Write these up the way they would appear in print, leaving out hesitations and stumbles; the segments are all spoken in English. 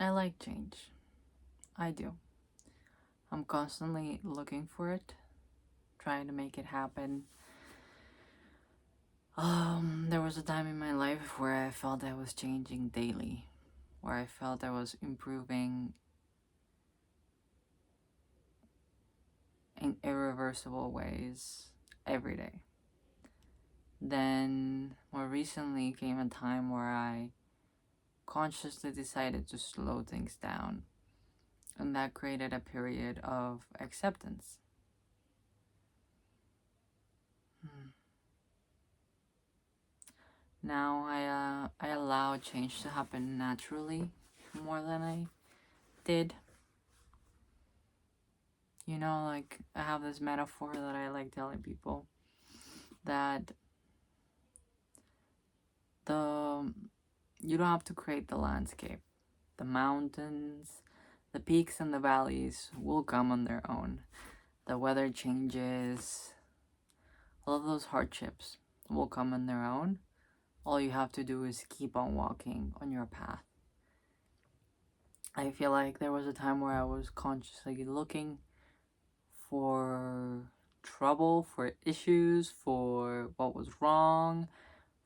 I like change. I do. I'm constantly looking for it, trying to make it happen. There was a time in my life where I felt I was changing daily, where I felt I was improving in irreversible ways every day. Then, more recently, came a time where I consciously decided to slow things down, and that created a period of acceptance. Now I allow change to happen naturally more than I did. You know, like I have this metaphor that I like telling people that the you don't have to create the landscape. The mountains, the peaks and the valleys will come on their own. The weather changes, all of those hardships will come on their own. All you have to do is keep on walking on your path. I feel like there was a time where I was consciously looking for trouble, for issues, for what was wrong,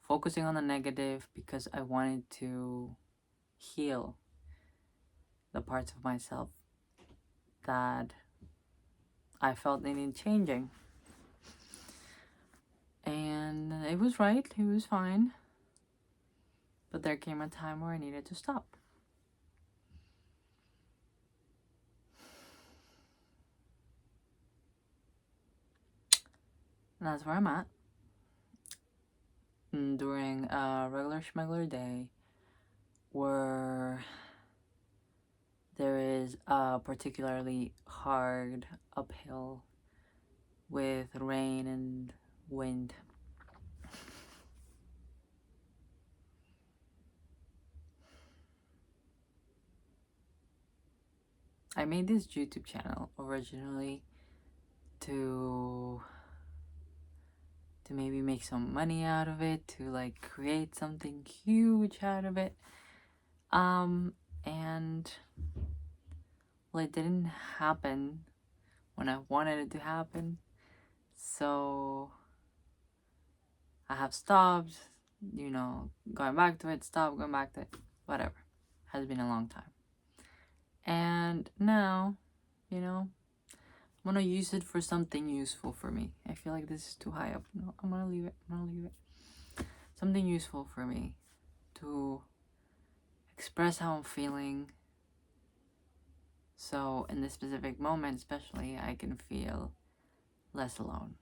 focusing on the negative because I wanted to heal the parts of myself that I felt needed changing. And it was right, it was fine. But there came a time where I needed to stop. And that's where I'm at. During a regular schmegular day where there is a particularly hard uphill with rain and wind. I made this YouTube channel originally to maybe make some money out of it, to like create something huge out of it. And well, it didn't happen when I wanted it to happen. So I have stopped, you know, going back to it, stop, going back to it, whatever. Has been a long time. And now, you know, I'm gonna use it for something useful for me. I feel like this is too high up. No, I'm gonna leave it. Something useful for me to express how I'm feeling. So in this specific moment, especially, I can feel less alone.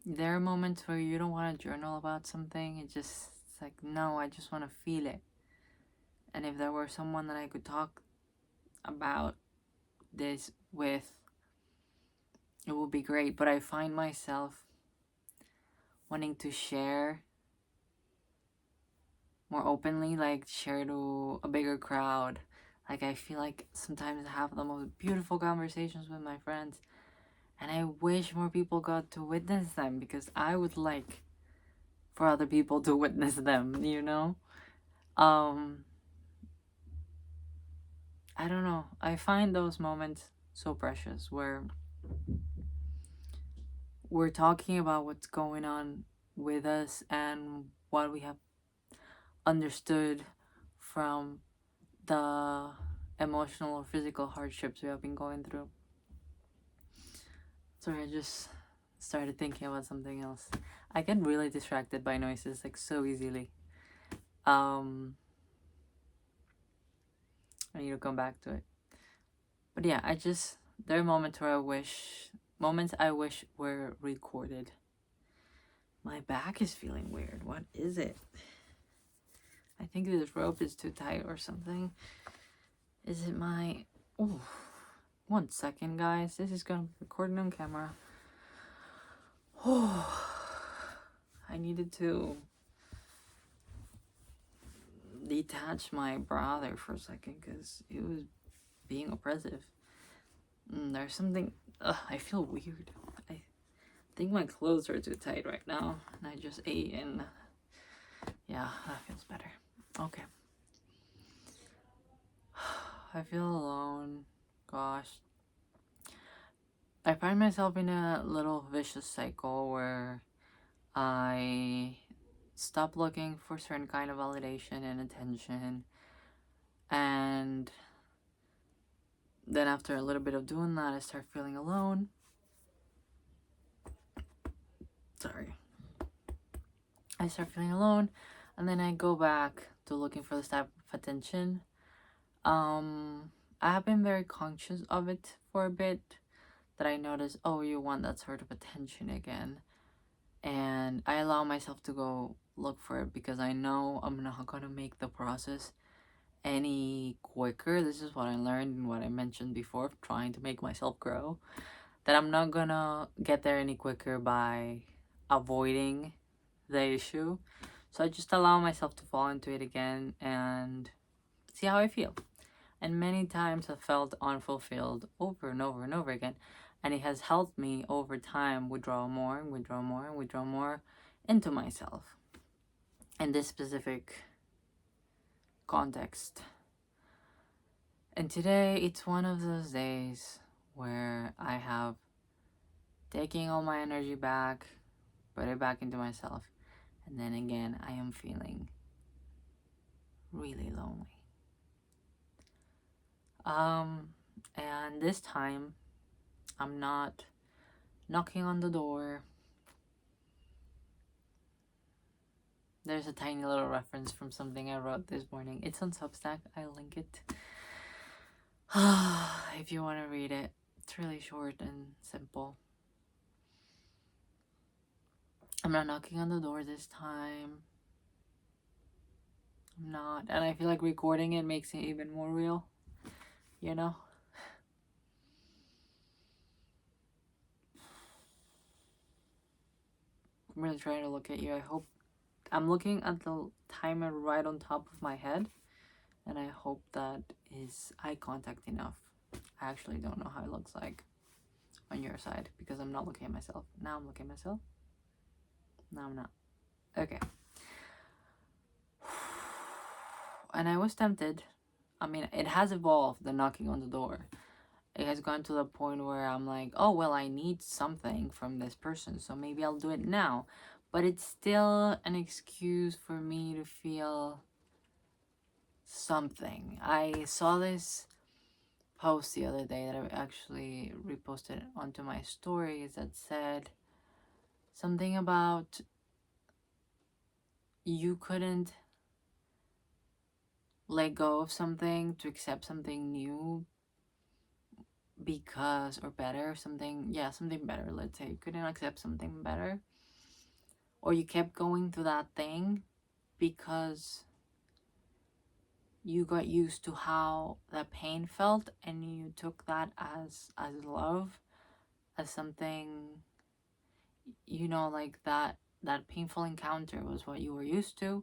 There are moments where you don't want to journal about something. It's like, no, I just want to feel it. And if there were someone that I could talk about this with, it would be great. But I find myself wanting to share more openly, like share to a bigger crowd. Like I feel like sometimes I have the most beautiful conversations with my friends, and I wish more people got to witness them because I would like for other people to witness them, you know? I don't know. I find those moments so precious where we're talking about what's going on with us and what we have understood from the emotional or physical hardships we have been going through. Sorry, I just started thinking about something else. I get really distracted by noises like so easily. I need to come back to it. But yeah, there are moments I wish were recorded. My back is feeling weird. What is it? I think this rope is too tight or something. Is it my... Oh, 1 second, guys. This is gonna be recording on camera. Oh, I needed to detach my bra there for a second because it was being oppressive. There's something... I feel weird. I think my clothes are too tight right now. And I just ate and... Yeah, that feels better. Okay. I feel alone. Gosh. I find myself in a little vicious cycle where I stop looking for certain kind of validation and attention, and then after a little bit of doing that, I start feeling alone. Sorry. I start feeling alone, and then I go back to looking for this type of attention. I have been very conscious of it for a bit, that I notice, oh, you want that sort of attention again, and I allow myself to go look for it because I know I'm not gonna make the process any quicker. This is what I learned and what I mentioned before, trying to make myself grow, that I'm not gonna get there any quicker by avoiding the issue. So I just allow myself to fall into it again and see how I feel. And many times I've felt unfulfilled over and over and over again, and it has helped me over time withdraw more and withdraw more and withdraw more into myself in this specific context. And today it's one of those days where I have taken all my energy back, put it back into myself, and then again I am feeling really lonely. And this time I'm not knocking on the door. There's a tiny little reference from something I wrote this morning. It's on Substack. I'll link it if you want to read it. It's really short and simple. I'm not knocking on the door this time. I'm not. And I feel like recording it makes it even more real. You know? I'm really trying to look at you. I hope. I'm looking at the timer right on top of my head, and I hope that is eye contact enough. I actually don't know how it looks like on your side because I'm not looking at myself. Now I'm looking at myself. No, I'm not. Okay. And I was tempted. I mean, it has evolved, the knocking on the door. It has gone to the point where I'm like, oh, well, I need something from this person, so maybe I'll do it now. But it's still an excuse for me to feel something. I saw this post the other day that I actually reposted onto my stories that said something about you couldn't let go of something to accept something new because, or better, something better, let's say. You couldn't accept something better, or you kept going to that thing because you got used to how that pain felt and you took that as love, as something, you know, like that painful encounter was what you were used to,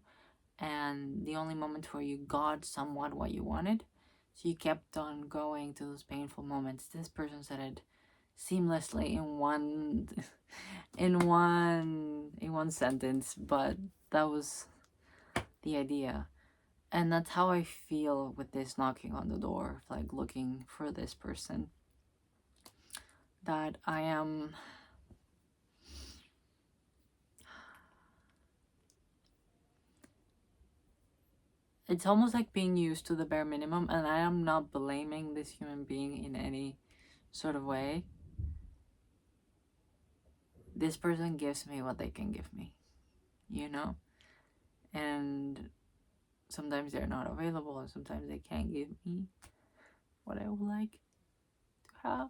and the only moment where you got somewhat what you wanted, so you kept on going to those painful moments. This person said it seamlessly in one in one sentence, but that was the idea. And that's how I feel with this knocking on the door, like looking for this person, that I am it's almost like being used to the bare minimum, and I am not blaming this human being in any sort of way. This person gives me what they can give me, you know? And sometimes they're not available, and sometimes they can't give me what I would like to have.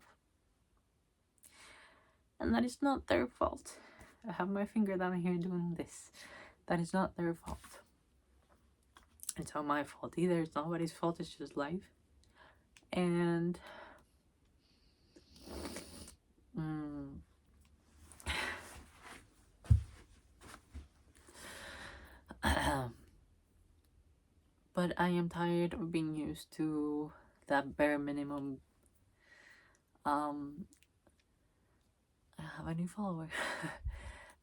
And that is not their fault. I have my finger down here doing this. That is not their fault. It's not my fault either. It's nobody's fault. It's just life. And but I am tired of being used to that bare minimum. I have a new follower.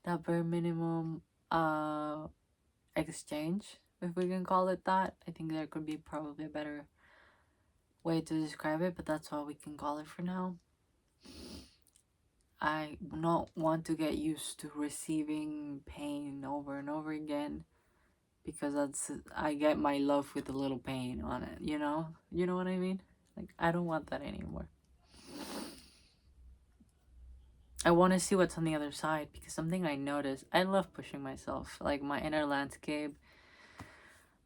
That bare minimum exchange, if we can call it that. I think there could be probably a better way to describe it, but that's what we can call it for now. I not want to get used to receiving pain over and over again, because I get my love with a little pain on it, you know? You know what I mean? Like, I don't want that anymore. I want to see what's on the other side, because something I noticed, I love pushing myself, like my inner landscape.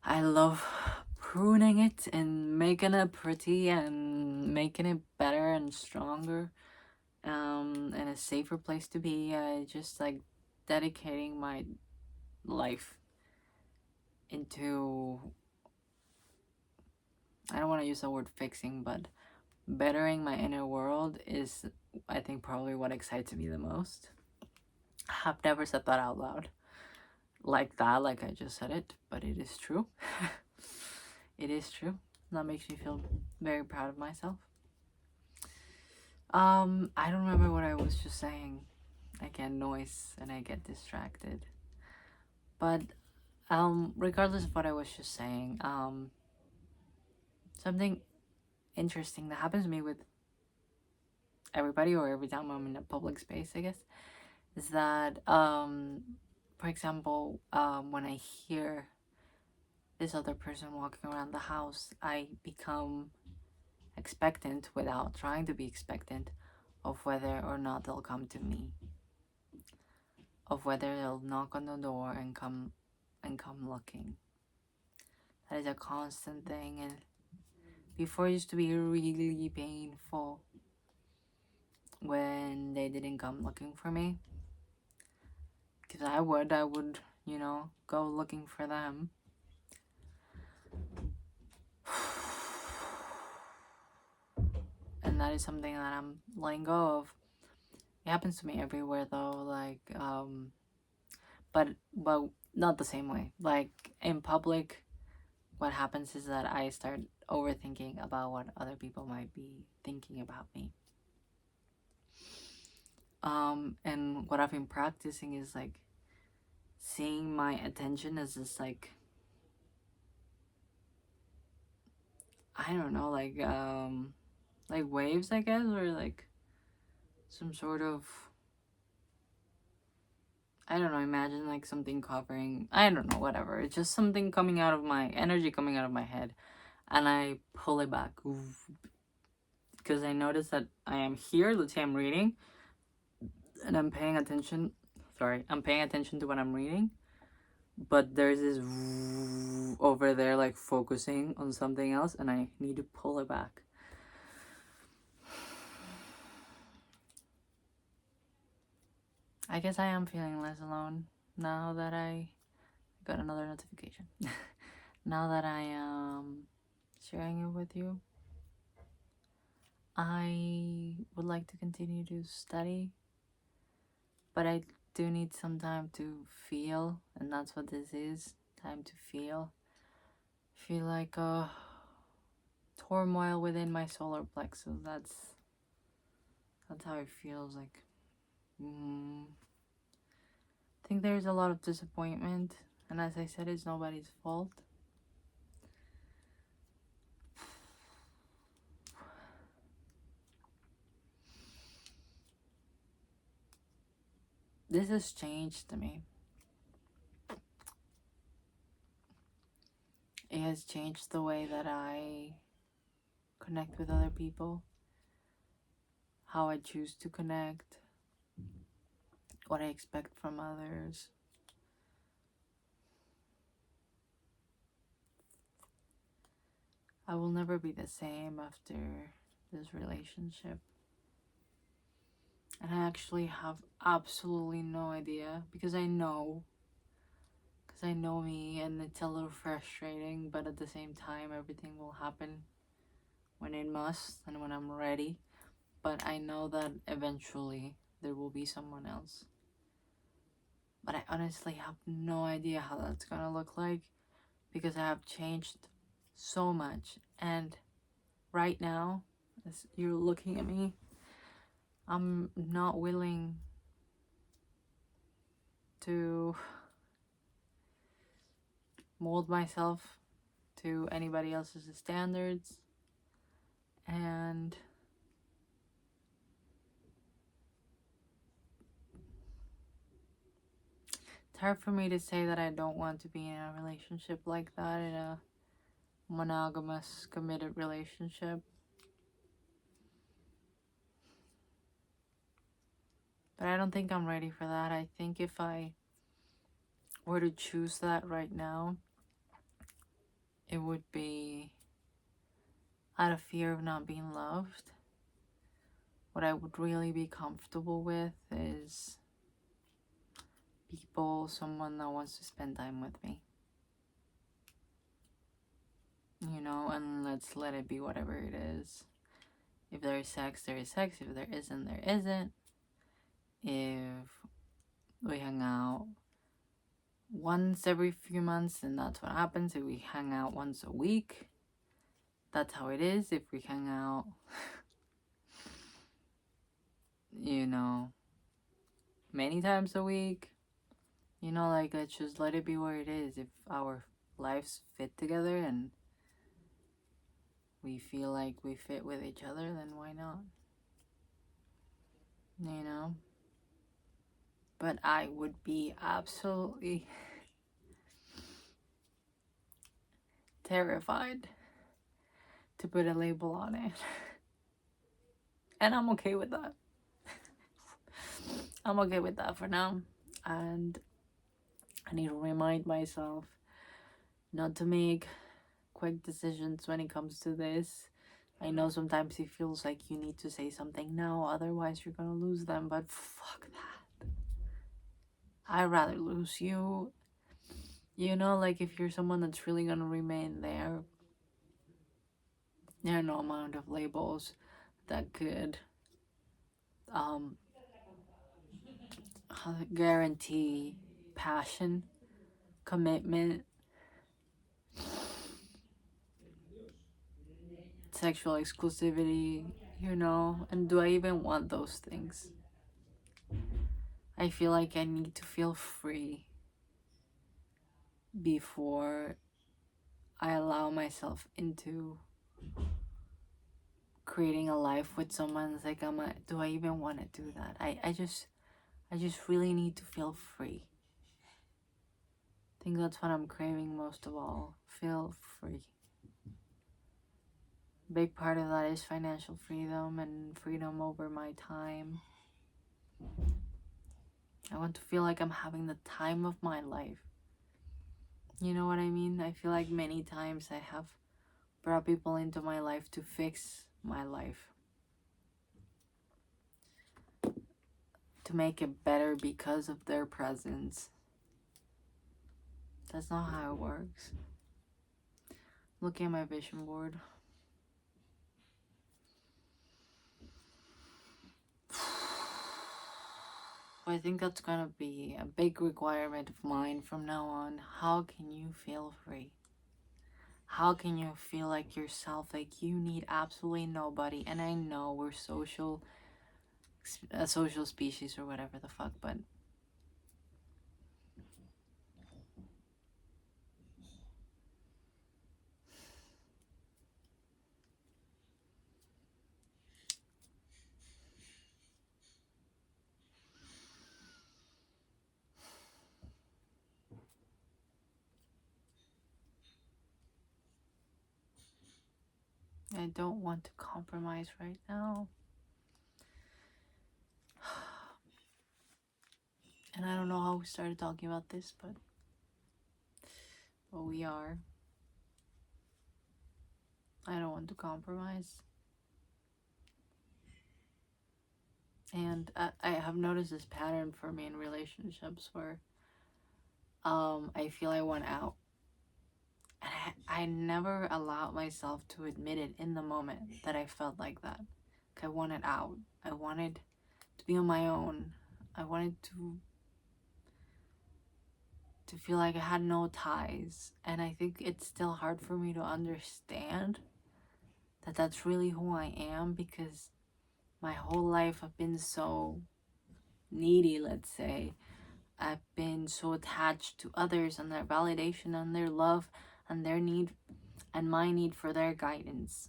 I love pruning it and making it pretty and making it better and stronger, and a safer place to be. I just like dedicating my life into, I don't want to use the word fixing, but bettering my inner world is, I think, probably what excites me the most. I have never said that out loud like that, like I just said it, but it is true. It is true. That makes me feel very proud of myself. I don't remember what I was just saying. I get noise and I get distracted. But regardless of what I was just saying, something interesting that happens to me with everybody, or every time I'm in a public space, I guess, is that for example, when I hear this other person walking around the house, I become expectant without trying to be expectant of whether or not they'll come to me, of whether they'll knock on the door and come looking. That is a constant thing, and before it used to be really painful when they didn't come looking for me, because I would, you know, go looking for them. And that is something that I'm letting go of. It happens to me everywhere though, like but not the same way. Like in public, what happens is that I start overthinking about what other people might be thinking about me. And what I've been practicing is like seeing my attention as this I don't know, like waves, I guess, or like some sort of, I don't know, imagine like something covering, I don't know, whatever. It's just something coming out of my energy, coming out of my head, and I pull it back because I notice that I am here. Let's say I'm reading, and I'm paying attention. Sorry, I'm paying attention to what I'm reading, but there's this over there, like focusing on something else, and I need to pull it back. I guess I am feeling less alone now that I got another notification. Now that I am sharing it with you, I would like to continue to study, but I do need some time to feel, and that's what this is, time to feel. Feel like a turmoil within my solar plexus. That's how it feels like. I think there's a lot of disappointment, and as I said, it's nobody's fault. This has changed me. It has changed the way that I connect with other people, how I choose to connect, what I expect from others. I will never be the same after this relationship. And I actually have absolutely no idea, because I know me, and it's a little frustrating, but at the same time, everything will happen when it must and when I'm ready. But I know that eventually there will be someone else. But I honestly have no idea how that's gonna look like, because I have changed so much. And right now, as you're looking at me, I'm not willing to mold myself to anybody else's standards. And it's hard for me to say that I don't want to be in a relationship like that, in a monogamous, committed relationship. But I don't think I'm ready for that. I think if I were to choose that right now, it would be out of fear of not being loved. What I would really be comfortable with is someone that wants to spend time with me. You know, and let's let it be whatever it is. If there is sex, there is sex. If there isn't, there isn't. If we hang out once every few months, then that's what happens. If we hang out once a week, that's how it is. If we hang out, you know, many times a week, you know, like, let's just let it be where it is. If our lives fit together and we feel like we fit with each other, then why not? You know? But I would be absolutely terrified to put a label on it. And I'm okay with that. I'm okay with that for now. And I need to remind myself not to make quick decisions when it comes to this. I know sometimes it feels like you need to say something now, otherwise you're gonna lose them, but fuck that. I'd rather lose you. You know, like, if you're someone that's really gonna remain there are no amount of labels that could guarantee passion, commitment, sexual exclusivity, you know? And do I even want those things? I feel like I need to feel free before I allow myself into creating a life with someone. It's like, do I even want to do that? I just really need to feel free. I think that's what I'm craving most of all. Feel free. Big part of that is financial freedom and freedom over my time. I want to feel like I'm having the time of my life. You know what I mean? I feel like many times I have brought people into my life to fix my life, to make it better because of their presence. That's not how it works. Looking at my vision board. I think that's gonna be a big requirement of mine from now on. How can you feel free? How can you feel like yourself, like you need absolutely nobody? And I know we're a social species or whatever the fuck, but I don't want to compromise right now. And I don't know how we started talking about this, but we are. I don't want to compromise. And I have noticed this pattern for me in relationships where I feel I want out. And I never allowed myself to admit it in the moment that I felt like that. Like, I wanted out. I wanted to be on my own. I wanted to feel like I had no ties. And I think it's still hard for me to understand that that's really who I am, because my whole life I've been so needy, let's say. I've been so attached to others and their validation and their love and their need and my need for their guidance.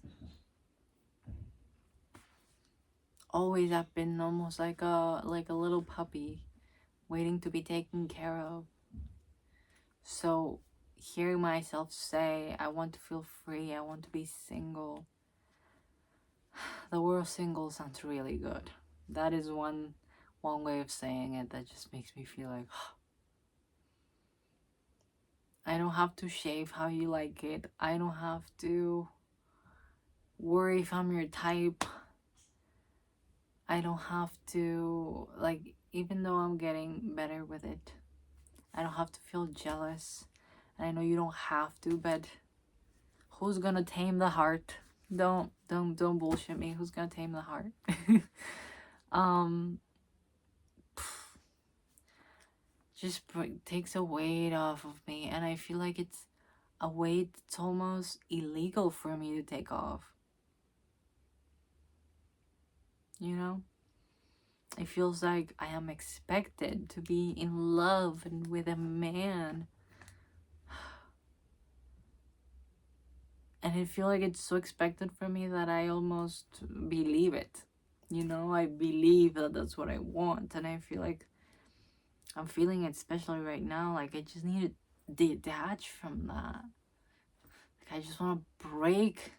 always have been almost like a little puppy waiting to be taken care of. So hearing myself say, I want to feel free, I want to be single. The word single sounds really good. That is one way of saying it that just makes me feel like I don't have to shave how you like it. I don't have to worry if I'm your type. I don't have to, like, even though I'm getting better with it, I don't have to feel jealous. And I know you don't have to, but who's gonna tame the heart? Don't bullshit me. Who's gonna tame the heart? um just takes a weight off of me, and I feel like it's a weight that's almost illegal for me to take off. You know? It feels like I am expected to be in love and with a man. And I feel like it's so expected from me that I almost believe it. You know, I believe that that's what I want. And I feel like I'm feeling it, especially right now. Like, I just need to detach from that. Like, I just want to break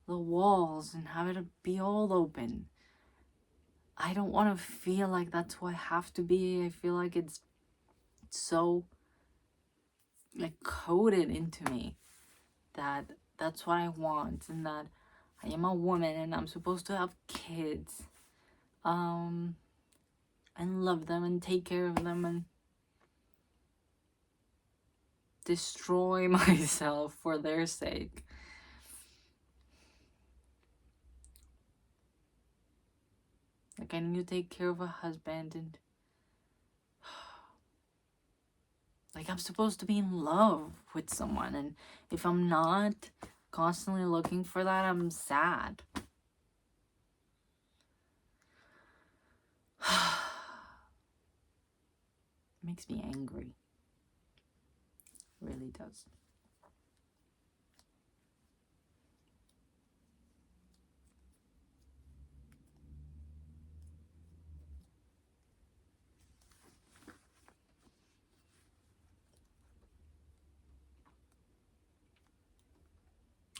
the walls and have it be all open. I don't want to feel like that's who I have to be. I feel like it's so, like, coded into me that that's what I want, and that I am a woman and I'm supposed to have kids, and love them and take care of them and destroy myself for their sake. Like, I need to take care of a husband, and like, I'm supposed to be in love with someone, and if I'm not constantly looking for that, I'm sad. It makes me angry. It really does.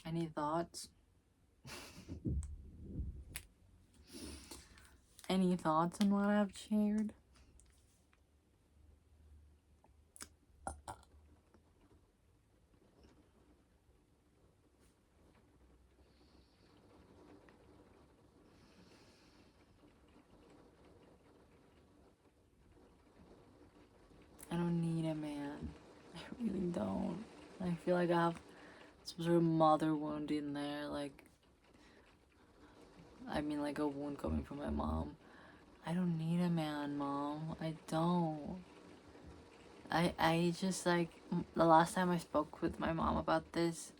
Any thoughts? Any thoughts on what I've shared? I don't need a man. I really don't. I feel like I have some sort of mother wound in there. Like, I mean, like a wound coming from my mom. I don't need a man, Mom. I don't. I just, like, the last time I spoke with my mom about this,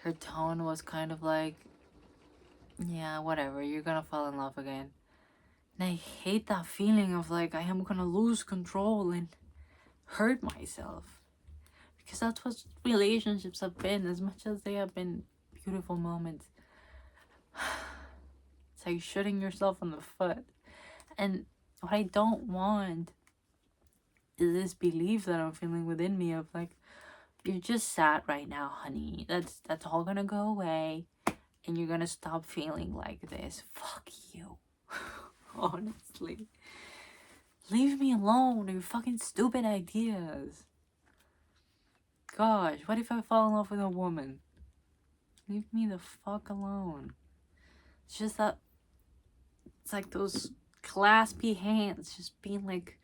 her tone was kind of like, yeah, whatever, you're gonna fall in love again. And I hate that feeling of, like, I am gonna lose control and hurt myself. Because that's what relationships have been, as much as they have been beautiful moments. It's like shooting yourself in the foot. And what I don't want is this belief that I'm feeling within me of, like, you're just sad right now, honey. That's all gonna go away, and you're gonna stop feeling like this. Fuck you. Honestly. Leave me alone with your fucking stupid ideas. Gosh, what if I fall in love with a woman? Leave me the fuck alone. It's just that, it's like those claspy hands just being like,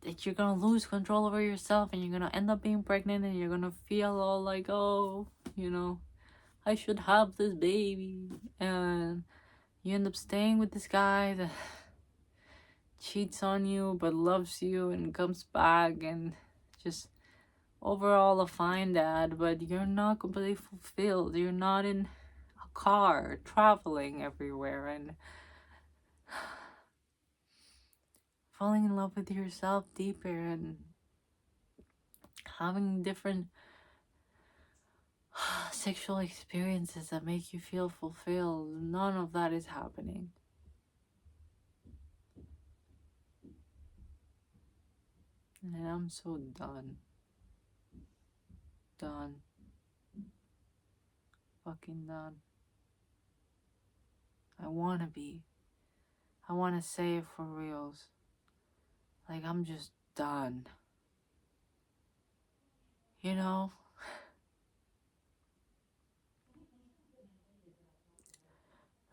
that you're gonna lose control over yourself and you're gonna end up being pregnant and you're gonna feel all like, oh, you know, I should have this baby. And you end up staying with this guy that cheats on you but loves you and comes back and just overall a fine dad, but you're not completely fulfilled. You're not in a car traveling everywhere and falling in love with yourself deeper and having different sexual experiences that make you feel fulfilled. None of that is happening. And I'm so done. Done. Fucking done. I wanna be. I wanna say it for reals. Like, I'm just done. You know?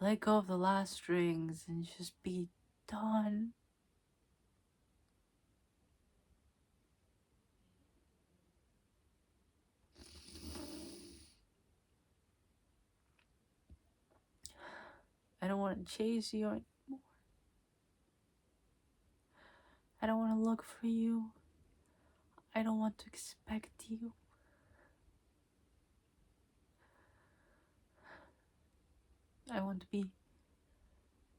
Let go of the last strings and just be done. I don't want to chase you anymore. I don't want to look for you. I don't want to expect you. I want to be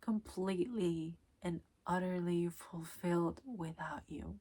completely and utterly fulfilled without you.